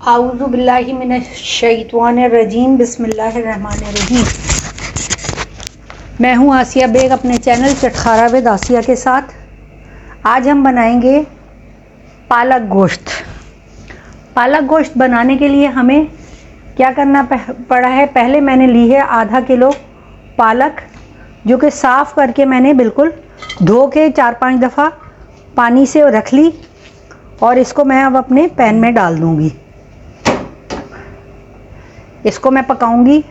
आऊज़ु बिल्लाहि मिनश्शैतानिर्रजीम बिस्मिल्लाहिर्रहमानिर्रहीम। मैं हूँ आसिया बेग अपने चैनल चटखारा विद आसिया के साथ। आज हम बनाएंगे पालक गोश्त। पालक गोश्त बनाने के लिए हमें क्या करना पड़ा है, पहले मैंने ली है आधा किलो पालक, जो कि साफ़ करके मैंने बिल्कुल धो के 4-5 दफ़ा पानी से रख ली, और इसको मैं अब अपने पैन में डाल दूंगी। इसको मैं पकाऊंगी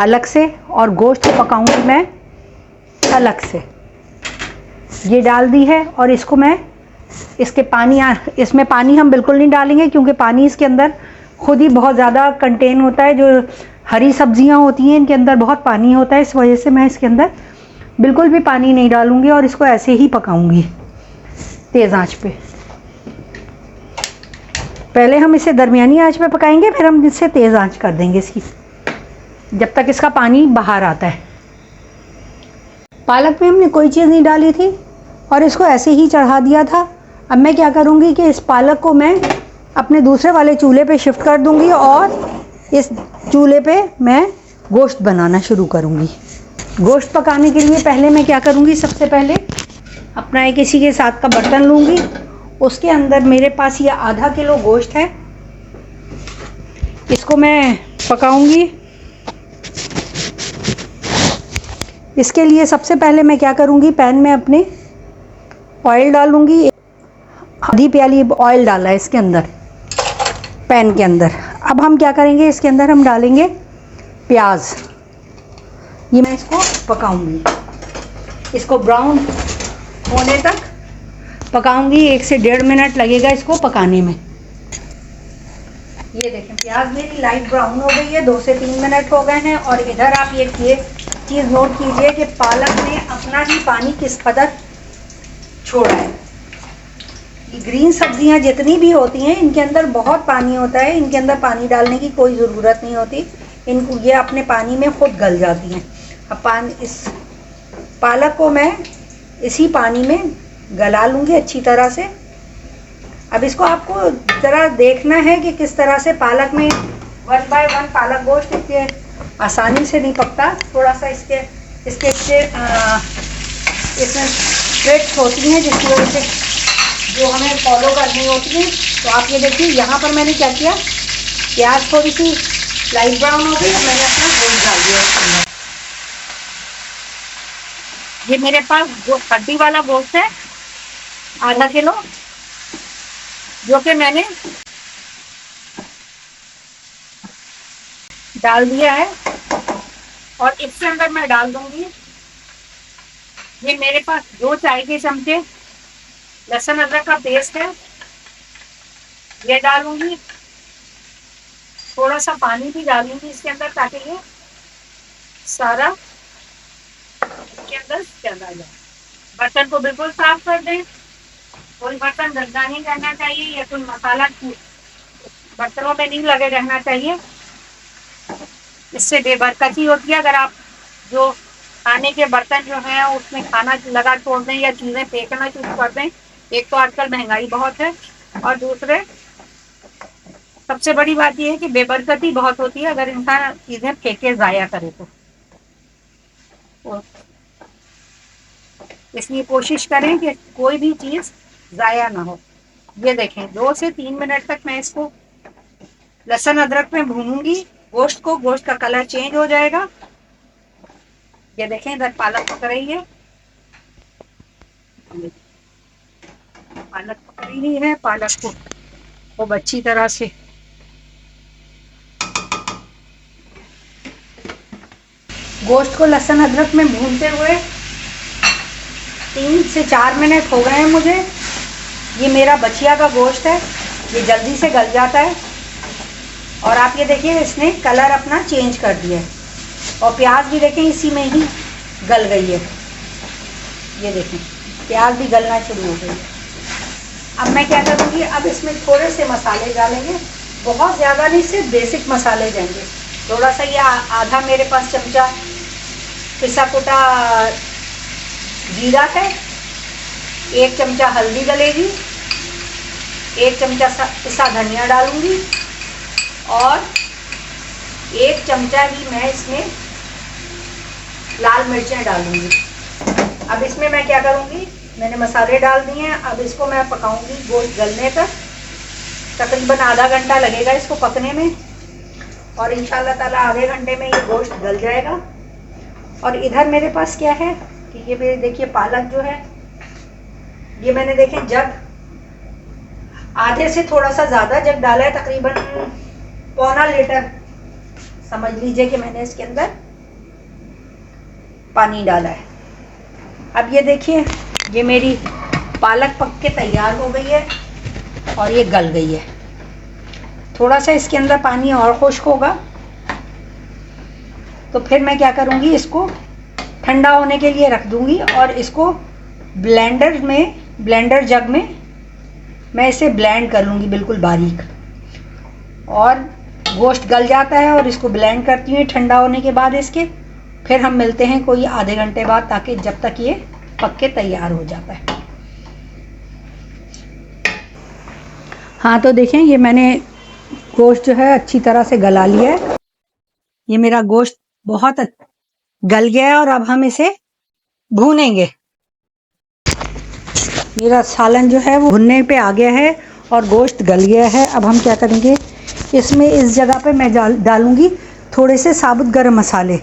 अलग से और गोश्त पकाऊंगी मैं अलग से। ये डाल दी है और इसको मैं इसमें पानी हम बिल्कुल नहीं डालेंगे, क्योंकि पानी इसके अंदर खुद ही बहुत ज़्यादा कंटेन होता है। जो हरी सब्जियां होती हैं इनके अंदर बहुत पानी होता है, इस वजह से मैं इसके अंदर बिल्कुल भी पानी नहीं डालूंगी और इसको ऐसे ही पकाऊंगी तेज़ आंच पे। पहले हम इसे दरमियानी आंच पे पकाएंगे, फिर हम इसे तेज़ आंच कर देंगे इसकी, जब तक इसका पानी बाहर आता है। पालक में हमने कोई चीज़ नहीं डाली थी और इसको ऐसे ही चढ़ा दिया था। अब मैं क्या करूँगी कि इस पालक को मैं अपने दूसरे वाले चूल्हे पे शिफ्ट कर दूँगी और इस चूल्हे पे मैं गोश्त बनाना शुरू करूँगी। गोश्त पकाने के लिए पहले मैं क्या करूँगी, सबसे पहले अपना एक इसी के साथ का बर्तन लूँगी। उसके अंदर मेरे पास ये आधा किलो गोश्त है, इसको मैं पकाऊंगी। इसके लिए सबसे पहले मैं क्या करूंगी, पैन में अपने ऑयल डालूंगी। आधी प्याली ऑयल डाला है इसके अंदर, पैन के अंदर। अब हम क्या करेंगे, इसके अंदर हम डालेंगे प्याज। ये मैं इसको पकाऊंगी, इसको ब्राउन होने तक पकाऊंगी। 1 से 1.5 मिनट लगेगा इसको पकाने में। ये देखें प्याज मेरी लाइट ब्राउन हो गई है, 2 से 3 मिनट हो गए हैं। और इधर आप ये चीज़ नोट कीजिए कि पालक ने अपना ही पानी किस कदर छोड़ा है। ये ग्रीन सब्जियां जितनी भी होती हैं इनके अंदर बहुत पानी होता है, इनके अंदर पानी डालने की कोई ज़रूरत नहीं होती, इनको ये अपने पानी में खुद गल जाती हैं। अब इस पालक को मैं इसी पानी में गला लूँगी अच्छी तरह से। अब इसको आपको ज़रा देखना है कि किस तरह से पालक में 1 बाय 1 पालक गोश्त इतने आसानी से नहीं पकता। थोड़ा सा इसमें ट्रिक्स होती हैं जिसकी वजह से जो हमें फॉलो करनी होती है। तो आप ये देखिए, यहाँ पर मैंने क्या किया, प्याज थोड़ी सी लाइट ब्राउन हो गई, मैंने अपना गोश्त डाल दिया इसके अंदर। ये मेरे पास जो हड्डी वाला गोश्त है आधा किलो, जो कि मैंने डाल दिया है। और इसके अंदर मैं डाल दूंगी, ये मेरे पास 2 चाय के चमचे लहसुन अदरक का पेस्ट है, ये डालूंगी। थोड़ा सा पानी भी डालूंगी इसके अंदर, ताकि ये सारा इसके अंदर चला जाए। बर्तन को बिल्कुल साफ कर दें, कोई बर्तन गंदा नहीं करना चाहिए या कोई मसाला बर्तनों में नहीं लगे रहना चाहिए, इससे बेबरकती होती है। अगर आप जो खाने के बर्तन जो हैं उसमें खाना लगा छोड़ दें या चीज़ें फेंकना शुरू कर दें, एक तो आजकल महंगाई बहुत है और दूसरे सबसे बड़ी बात यह है कि बेबरकती बहुत होती है अगर इंसान चीज़ें फेंके ज़ाया करे तो। इसलिए कोशिश करें कि कोई भी चीज़ ज़ाया ना हो। ये देखें 2 से 3 मिनट तक मैं इसको लहसुन अदरक में भूनूंगी गोश्त को। गोश्त का कलर चेंज हो जाएगा। ये देखें इधर पालक पक रही है, पालक पक रही है। पालक को खूब अच्छी तरह से गोश्त को लहसुन अदरक में भूनते हुए 3 से 4 मिनट हो गए हैं मुझे। ये मेरा बचिया का गोश्त है, ये जल्दी से गल जाता है। और आप ये देखिए इसने कलर अपना चेंज कर दिया है और प्याज भी देखें इसी में ही गल गई है। ये देखें प्याज भी गलना शुरू हो गई। अब मैं क्या करूँगी, अब इसमें थोड़े से मसाले डालेंगे, बहुत ज़्यादा नहीं, सिर्फ बेसिक मसाले देंगे। थोड़ा सा ये आधा मेरे पास चमचा पिसा कुटा जीरा है, 1 चमचा हल्दी डलेगी, 1 चमचा पिसा धनिया डालूंगी और 1 चमचा ही मैं इसमें लाल मिर्चें डालूंगी। अब इसमें मैं क्या करूंगी, मैंने मसाले डाल दिए हैं। अब इसको मैं पकाऊंगी गोश्त गलने तक। तकरीबन आधा घंटा लगेगा इसको पकने में और इंशाल्लाह ताला आधे घंटे में ये गोश्त गल जाएगा। और इधर मेरे पास क्या है कि ये मेरे देखिए पालक जो है, ये मैंने देखे जग आधे से थोड़ा सा ज़्यादा जग डाला है, तकरीबन पौना लीटर समझ लीजिए कि मैंने इसके अंदर पानी डाला है। अब ये देखिए ये मेरी पालक पक के तैयार हो गई है और ये गल गई है। थोड़ा सा इसके अंदर पानी और खुश्क होगा तो फिर मैं क्या करूँगी, इसको ठंडा होने के लिए रख दूँगी और इसको ब्लेंडर जग में मैं इसे ब्लेंड कर लूँगी बिल्कुल बारीक। और गोश्त गल जाता है और इसको ब्लेंड करती हूँ ठंडा होने के बाद इसके। फिर हम मिलते हैं कोई आधे घंटे बाद, ताकि जब तक ये पक के तैयार हो जाता है। हाँ तो देखें ये मैंने गोश्त जो है अच्छी तरह से गला लिया है। ये मेरा गोश्त बहुत गल गया है और अब हम इसे भूनेंगे। मेरा सालन जो है वो भुनने पे आ गया है और गोश्त गल गया है। अब हम क्या करेंगे, इसमें इस जगह पे मैं डालूंगी थोड़े से साबुत गरम मसाले।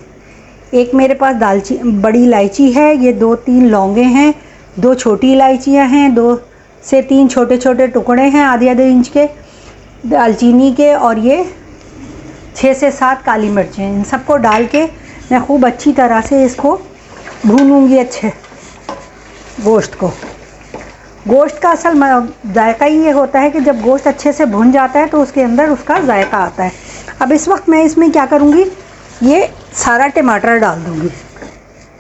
एक मेरे पास बड़ी इलायची है, ये 2-3 लौंगे हैं, 2 छोटी इलायचियाँ हैं, 2 से 3 छोटे छोटे टुकड़े हैं आधे इंच के दालचीनी के, और ये 6 से 7 काली मिर्चें। इन सबको डाल के मैं खूब अच्छी तरह से इसको भूनूंगी अच्छे गोश्त को। गोश्त का असल जायका ही ये होता है कि जब गोश्त अच्छे से भुन जाता है तो उसके अंदर उसका जायका आता है। अब इस वक्त मैं इसमें क्या करूँगी, ये सारा टमाटर डाल दूँगी।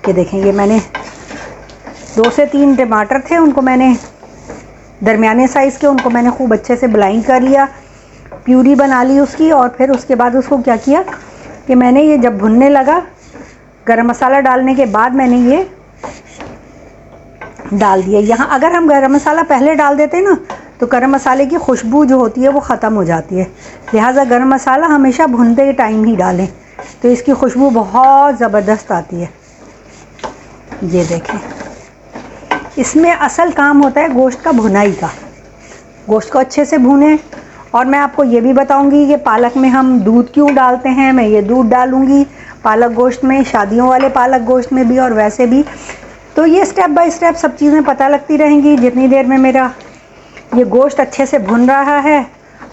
ये देखें ये मैंने 2 से 3 टमाटर थे, उनको मैंने दरमियाने साइज़ के, उनको मैंने खूब अच्छे से ब्लाइंड कर लिया, प्यूरी बना ली उसकी। और फिर उसके बाद उसको क्या किया कि मैंने ये जब भुनने लगा, गरम मसाला डालने के बाद मैंने ये डाल दिया। यहाँ अगर हम गरम मसाला पहले डाल देते हैं ना तो गरम मसाले की खुशबू जो होती है वो ख़त्म हो जाती है। लिहाजा गरम मसाला हमेशा भुनते टाइम ही डालें तो इसकी खुशबू बहुत ज़बरदस्त आती है। ये देखें इसमें असल काम होता है गोश्त का भुनाई का। गोश्त को अच्छे से भूनें। और मैं आपको ये भी बताऊंगी कि पालक में हम दूध क्यों डालते हैं। मैं ये दूध डालूंगी पालक गोश्त में, शादियों वाले पालक गोश्त में भी और वैसे भी। तो ये स्टेप बाय स्टेप सब चीज़ें पता लगती रहेंगी जितनी देर में मेरा ये गोश्त अच्छे से भुन रहा है।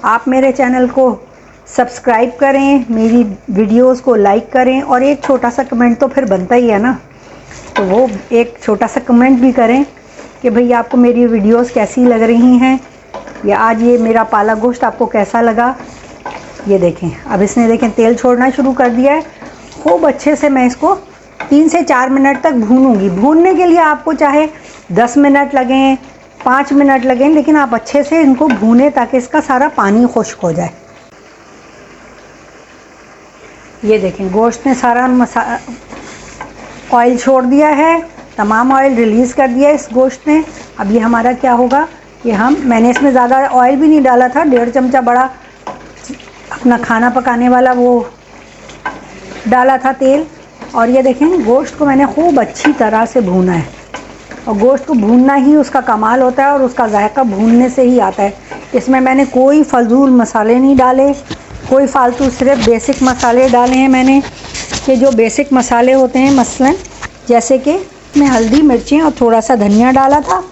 आप मेरे चैनल को सब्सक्राइब करें, मेरी वीडियोस को लाइक करें और एक छोटा सा कमेंट तो फिर बनता ही है ना, तो वो एक छोटा सा कमेंट भी करें कि भाई आपको मेरी वीडियोस कैसी लग रही हैं या आज ये मेरा पालक गोश्त आपको कैसा लगा। ये देखें अब इसने देखें तेल छोड़ना शुरू कर दिया है। खूब अच्छे से मैं इसको 3 से 4 मिनट तक भूनूंगी। भूनने के लिए आपको चाहे 10 मिनट लगें, 5 मिनट लगें, लेकिन आप अच्छे से इनको भूनें ताकि इसका सारा पानी खुश्क हो जाए। ये देखें गोश्त ने सारा ऑयल छोड़ दिया है, तमाम ऑयल रिलीज़ कर दिया इस गोश्त ने। अब ये हमारा क्या होगा कि मैंने इसमें ज़्यादा ऑयल भी नहीं डाला था, 1.5 चमचा बड़ा अपना खाना पकाने वाला वो डाला था तेल। और ये देखें गोश्त को मैंने खूब अच्छी तरह से भूना है और गोश्त को भूनना ही उसका कमाल होता है और उसका जायका भूनने से ही आता है। इसमें मैंने कोई फजूल मसाले नहीं डाले, कोई फालतू, सिर्फ बेसिक मसाले डाले हैं मैंने कि जो बेसिक मसाले होते हैं, मसलन जैसे कि मैं हल्दी, मिर्चें और थोड़ा सा धनिया डाला था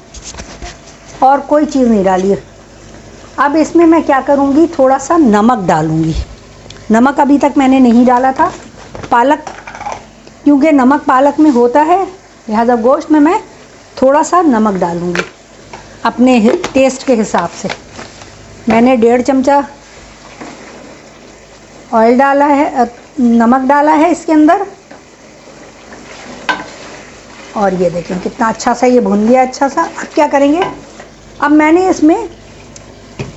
और कोई चीज़ नहीं डाली। अब इसमें मैं क्या करूँगी, थोड़ा सा नमक डालूँगी। नमक अभी तक मैंने नहीं डाला था, पालक क्योंकि नमक पालक में होता है, लिहाजा गोश्त में मैं थोड़ा सा नमक डालूँगी अपने टेस्ट के हिसाब से। मैंने 1.5 चमचा ऑयल डाला है, नमक डाला है इसके अंदर। और ये देखें कितना अच्छा सा ये भुन गया अच्छा सा। अब क्या करेंगे, अब मैंने इसमें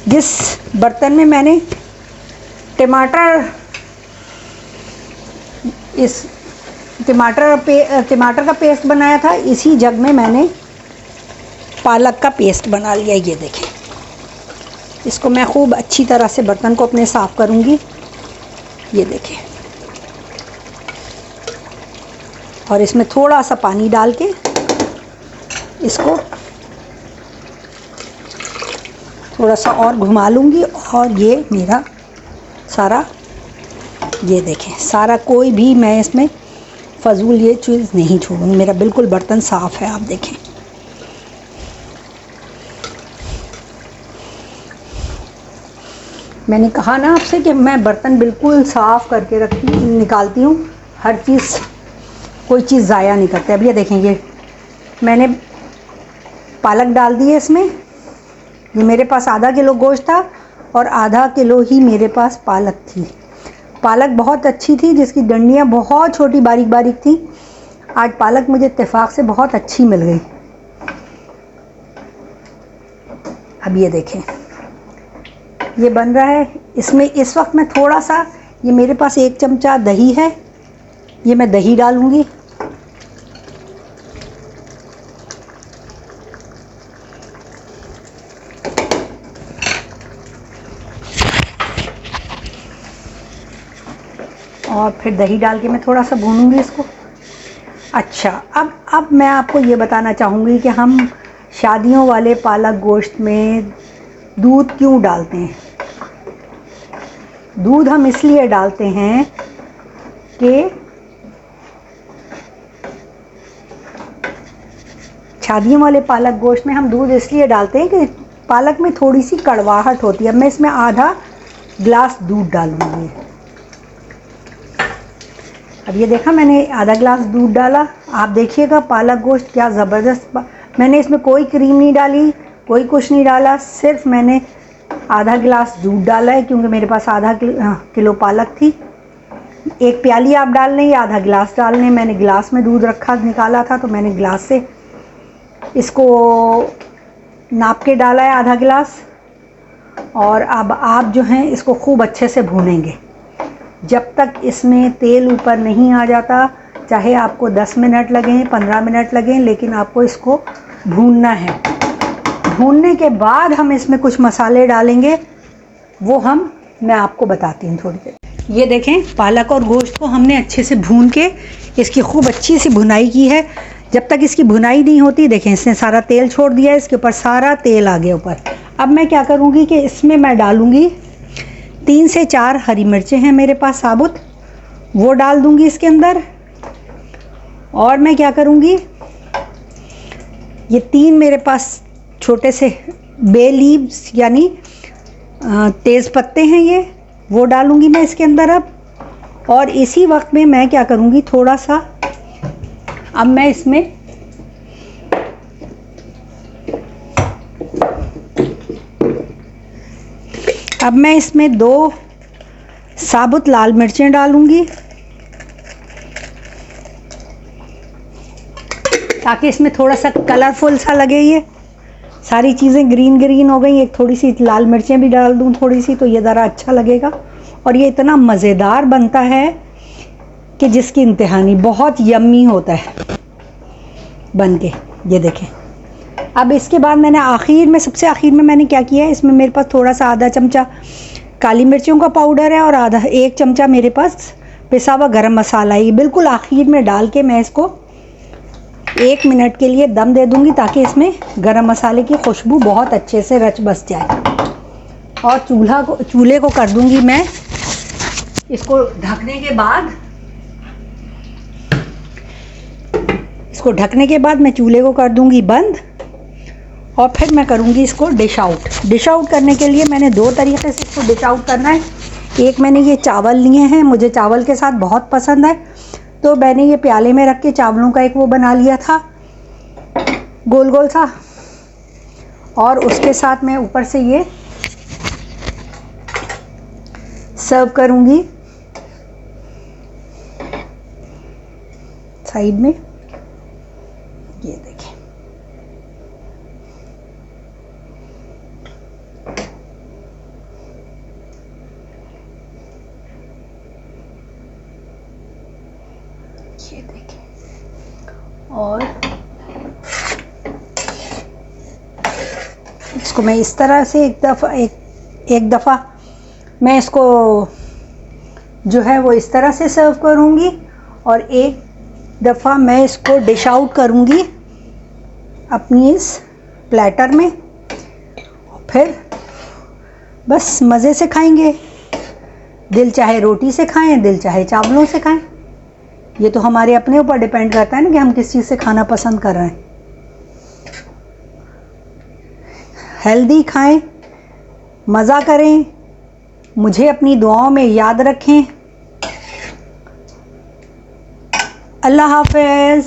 जिस बर्तन में मैंने टमाटर का पेस्ट बनाया था, इसी जग में मैंने पालक का पेस्ट बना लिया। ये देखें इसको मैं खूब अच्छी तरह से बर्तन को अपने साफ़ करूँगी। ये देखें, और इसमें थोड़ा सा पानी डाल के इसको थोड़ा सा और घुमा लूँगी। और ये मेरा सारा, ये देखें, सारा कोई भी मैं इसमें फजूल ये चीज़ नहीं छोड़ूंगी। मेरा बिल्कुल बर्तन साफ़ है, आप देखें। मैंने कहा ना आपसे कि मैं बर्तन बिल्कुल साफ़ करके निकालती हूँ, हर चीज़, कोई चीज़ ज़ाया नहीं करते। अब ये देखें, ये मैंने पालक डाल दी है इसमें। ये मेरे पास आधा किलो गोश्त था और आधा किलो ही मेरे पास पालक थी। पालक बहुत अच्छी थी, जिसकी डंडियाँ बहुत छोटी बारीक बारीक थी। आज पालक मुझे इत्तेफाक से बहुत अच्छी मिल गई। अब ये देखें, ये बन रहा है। इसमें इस वक्त मैं थोड़ा सा, ये मेरे पास 1 चमचा दही है, ये मैं दही डालूँगी। और फिर दही डाल के मैं थोड़ा सा भूनूंगी इसको। अच्छा, अब मैं आपको ये बताना चाहूँगी कि हम शादियों वाले पालक गोश्त में दूध क्यों डालते हैं। दूध हम इसलिए डालते हैं कि शादियों वाले पालक गोश्त में हम दूध इसलिए डालते हैं कि पालक में थोड़ी सी कड़वाहट होती है। अब मैं इसमें आधा गिलास दूध डालूँगी। अब ये देखा, मैंने आधा गिलास दूध डाला। आप देखिएगा पालक गोश्त क्या ज़बरदस्त। मैंने इसमें कोई क्रीम नहीं डाली, कोई कुछ नहीं डाला, सिर्फ मैंने आधा गिलास दूध डाला है, क्योंकि मेरे पास आधा किलो पालक थी। 1 प्याली आप डाल लें या आधा गिलास डाल लें। मैंने गिलास में दूध रखा निकाला था, तो मैंने गिलास से इसको नाप के डाला है, आधा गिलास। और अब आप जो हैं इसको खूब अच्छे से भूनेंगे जब तक इसमें तेल ऊपर नहीं आ जाता। चाहे आपको 10 मिनट लगें, 15 मिनट लगें, लेकिन आपको इसको भूनना है। भूनने के बाद हम इसमें कुछ मसाले डालेंगे, वो मैं आपको बताती हूँ थोड़ी देर। ये देखें, पालक और गोश्त को हमने अच्छे से भून के इसकी खूब अच्छी सी भुनाई की है। जब तक इसकी भुनाई नहीं होती, देखें इसने सारा तेल छोड़ दिया है, इसके ऊपर सारा तेल आ गया ऊपर। अब मैं क्या करूँगी कि इसमें मैं डालूँगी 3 से 4 हरी मिर्चें हैं मेरे पास साबुत, वो डाल दूँगी इसके अंदर। और मैं क्या करूँगी, ये 3 मेरे पास छोटे से बे लीव्स यानी तेज़ पत्ते हैं, ये वो डालूँगी मैं इसके अंदर अब। और इसी वक्त में मैं क्या करूँगी, थोड़ा सा अब मैं इसमें 2 साबुत लाल मिर्चें डालूँगी, ताकि इसमें थोड़ा सा कलरफुल सा लगे। ये सारी चीज़ें ग्रीन ग्रीन हो गई। एक थोड़ी सी लाल मिर्चें भी डाल दूँ थोड़ी सी, तो ये ज़रा अच्छा लगेगा। और ये इतना मज़ेदार बनता है कि जिसकी इंतहा नहीं, बहुत यम्मी होता है बन के। ये देखें, अब इसके बाद मैंने सबसे आखिर में मैंने क्या किया है, इसमें मेरे पास थोड़ा सा आधा चमचा काली मिर्चों का पाउडर है और आधा 1 चमचा मेरे पास पिसा हुआ गरम मसाला है। ये बिल्कुल आखिर में डाल के मैं इसको 1 मिनट के लिए दम दे दूंगी, ताकि इसमें गरम मसाले की खुशबू बहुत अच्छे से रच बस जाए। और चूल्हे को कर दूंगी मैं इसको ढकने के बाद मैं चूल्हे को कर दूंगी बंद। और फिर मैं करूंगी इसको डिश आउट करने के लिए मैंने 2 तरीके से इसको डिश आउट करना है। एक, मैंने ये चावल लिए हैं, मुझे चावल के साथ बहुत पसंद है, तो मैंने ये प्याले में रख के चावलों का एक वो बना लिया था गोल गोल सा। और उसके साथ मैं ऊपर से ये सर्व करूंगी साइड में। ये देखें, ये देखें। और इसको मैं इस तरह से एक एक दफ़ा मैं इसको जो है वो इस तरह से सर्व करूँगी और एक दफ़ा मैं इसको डिश आउट करूँगी अपनी इस प्लेटर में। फिर बस मज़े से खाएंगे। दिल चाहे रोटी से खाएं, दिल चाहे चावलों से खाएं। ये तो हमारे अपने ऊपर डिपेंड करता है ना कि हम किस चीज़ से खाना पसंद कर रहे हैं। हेल्दी खाएं, मज़ा करें, मुझे अपनी दुआओं में याद रखें। अल्लाह हाफ़िज़।